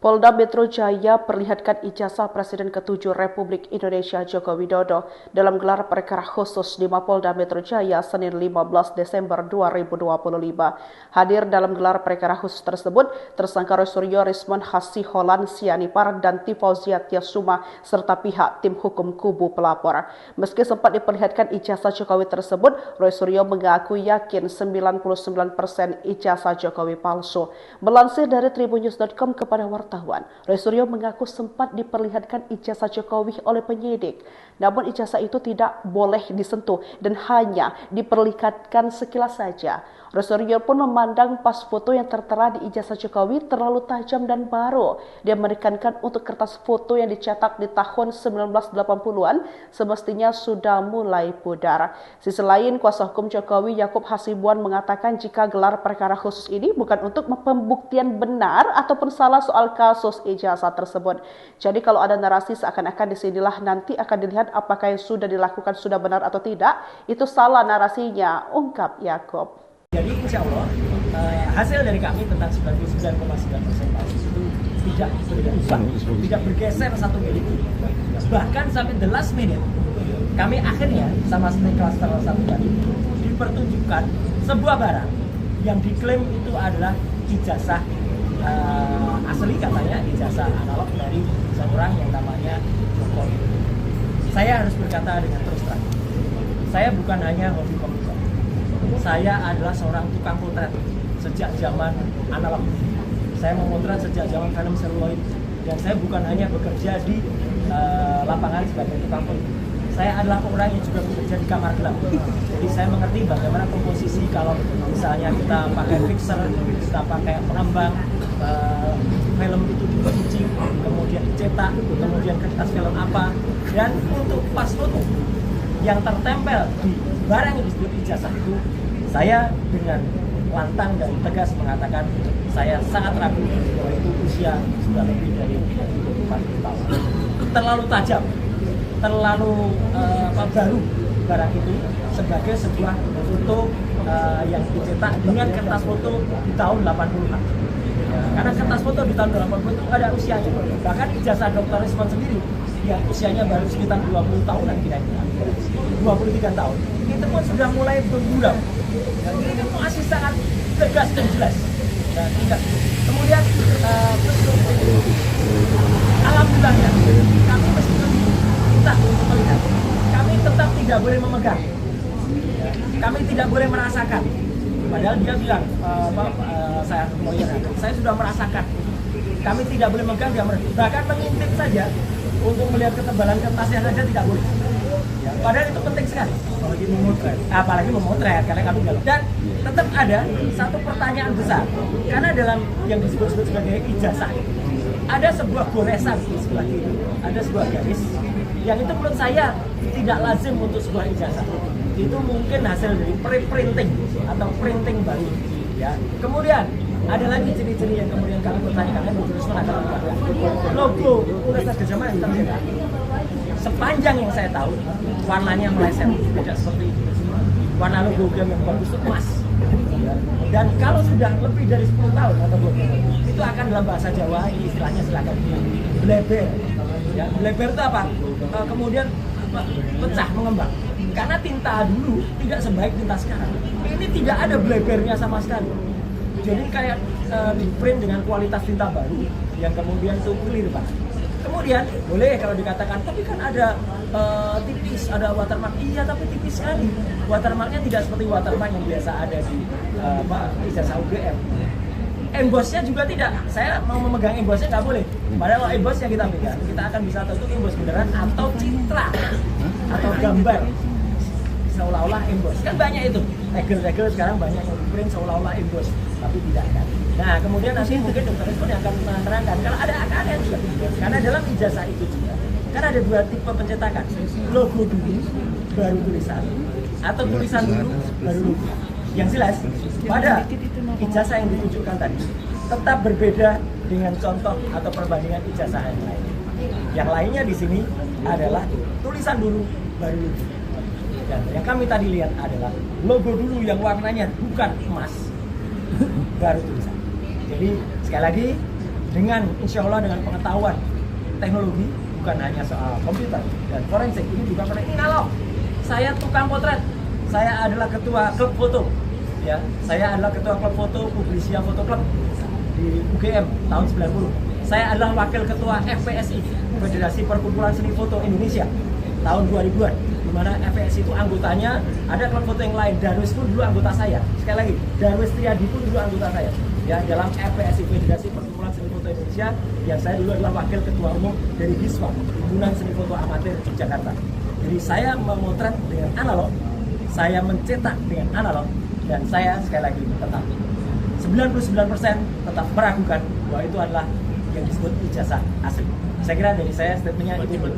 Polda Metro Jaya perlihatkan ijazah Presiden ke-7 Republik Indonesia Joko Widodo dalam gelar perkara khusus di Mapolda Metro Jaya Senin 15 Desember 2025. Hadir dalam gelar perkara khusus tersebut, tersangka Roy Suryo, Rismon Hasiholan Sianipar, dan Tifauziah Tiasuma serta pihak tim hukum kubu pelapor. Meski sempat diperlihatkan ijazah Jokowi tersebut, Roy Suryo mengaku yakin 99% ijazah Jokowi palsu. Melansir dari tribunnews.com kepada wartawan, Roy Suryo mengaku sempat diperlihatkan ijazah Jokowi oleh penyidik. Namun ijazah itu tidak boleh disentuh dan hanya diperlihatkan sekilas saja. Roy Suryo pun memandang pas foto yang tertera di ijazah Jokowi terlalu tajam dan baru. Dia menekankan untuk kertas foto yang dicetak di tahun 1980-an semestinya sudah mulai pudar. Sisi lain, kuasa hukum Jokowi Yakub Hasibuan mengatakan jika gelar perkara khusus ini bukan untuk pembuktian benar ataupun salah soal kasus ijazah tersebut. Jadi kalau ada narasi seakan-akan disinilah nanti akan dilihat apakah yang sudah dilakukan sudah benar atau tidak, itu salah narasinya, ungkap Yakub. Jadi insya Allah hasil dari kami tentang 99,9% itu tidak berubah, tidak bergeser satu milit. Bahkan sampai the last minute kami akhirnya sama seperti klaster 1 tadi dipertunjukkan sebuah barang yang diklaim itu adalah ijazah asli, katanya ijazah analog dari seorang yang namanya Jokowi. Saya harus berkata dengan terus terang, saya bukan hanya hobi komputer, saya adalah seorang tukang potret sejak zaman analog. Saya memotret sejak zaman film seluloid, dan saya bukan hanya bekerja di lapangan sebagai tukang potret. Saya adalah orang yang juga bekerja di kamar gelap. Jadi saya mengerti bagaimana komposisi kalau misalnya kita pakai fixer, kita pakai pengembang, film itu dicuci, kemudian dicetak, kemudian kertas film apa, dan untuk pas foto yang tertempel di barang yang disebut ijazah itu, saya dengan lantang dan tegas mengatakan saya sangat ragu bahwa itu usia sudah lebih dari 40 tahun. Terlalu tajam, terlalu baru barang itu sebagai sebuah foto yang dicetak dengan kertas foto di tahun 80-an. Karena kertas foto di tahun 80 itu ada usianya. Bahkan ijazah Dr. Rismon sendiri yang usianya baru sekitar 20 tahunan kira-kira, 23 tahun, itu pun sudah mulai berburam. Dan ini masih sangat tegas dan jelas. Dan tidak. Kemudian alhamdulillahnya kami meskipun diminta untuk melihat, kami tetap tidak boleh memegang, kami tidak boleh merasakan. Padahal dia bilang, saya sudah merasakan. Kami tidak boleh memegang, dia bahkan mengintip saja untuk melihat ketebalan kertasnya saja tidak boleh. Ya, padahal itu penting sekali. Apalagi memotret, karena kami galau. Dan tetap ada satu pertanyaan besar, karena dalam yang disebut-sebut sebagai ijazah ada sebuah goresan di sebelah kiri, ada sebuah garis yang itu menurut saya tidak lazim untuk sebuah ijazah. Itu mungkin hasil dari pre-printing atau printing baru. Ya. Kemudian ada lagi ciri-ciri yang kemudian kami bertanyakan, logo Universitas Gadjah Mada tercetak. Sepanjang yang saya tahu, warnanya meleset, tidak seperti itu. Warna logo yang bagus itu emas. Dan kalau sudah lebih dari 10 tahun atau 20 tahun, itu akan dalam bahasa Jawa, istilahnya silakan bleber. Ya, bleber itu apa? Kemudian pecah, mengembang. Karena tinta dulu tidak sebaik tinta sekarang. Ini tidak ada blebernya sama sekali. Jadi kayak di print dengan kualitas tinta baru yang kemudian itu clear banget. Kemudian boleh kalau dikatakan, tapi kan ada tipis, ada watermark. Iya, tapi tipis sekali. Watermarknya tidak seperti watermark yang biasa ada di ijazah UGM. Embossnya juga tidak. Saya mau memegang embossnya nggak boleh. Padahal kalau emboss yang kita pegang, kita akan bisa tahu itu emboss beneran atau citra atau gambar seolah-olah emboss. Kan banyak itu. Tegel-tegel sekarang banyak yang print seolah-olah emboss, tapi tidak kan. Nah, kemudian nanti mungkin Dr. Rismon yang akan menerangkan kalau ada AKN juga. Karena dalam ijazah itu juga kan ada dua tipe pencetakan, logo dulu baru tulisan, atau tulisan dulu baru logo. Yang jelas pada ijazah yang ditunjukkan tadi tetap berbeda dengan contoh atau perbandingan ijazah yang lain. Yang lainnya di sini adalah tulisan dulu baru logo. Dan yang kami tadi lihat adalah logo dulu yang warnanya bukan emas, baru tulisan. Jadi sekali lagi dengan insya Allah dengan pengetahuan teknologi, bukan hanya soal komputer dan forensik, ini juga pernah ini analog. Saya tukang potret, saya adalah ketua klub foto, ya, saya adalah ketua klub foto Publisia Foto Club di UGM tahun 90. Saya adalah wakil ketua FPSI, Federasi Perkumpulan Seni Foto Indonesia, tahun 2000-an, di mana FPSI itu anggotanya ada klub foto yang lain. Darwis pun dulu anggota saya. Sekali lagi, Darwis Triadi pun dulu anggota saya. Ya, dalam FPSI, Federasi Perkumpulan Seni Foto Indonesia, yang saya dulu adalah wakil ketua umum dari HISWA, Himpunan Seni Foto Amatir Yogyakarta. Jadi saya memotret dengan analog, saya mencetak dengan analog, dan saya sekali lagi tetap 99% tetap meragukan bahwa itu adalah yang disebut ijazah asli. Saya kira dari saya statementnya itu.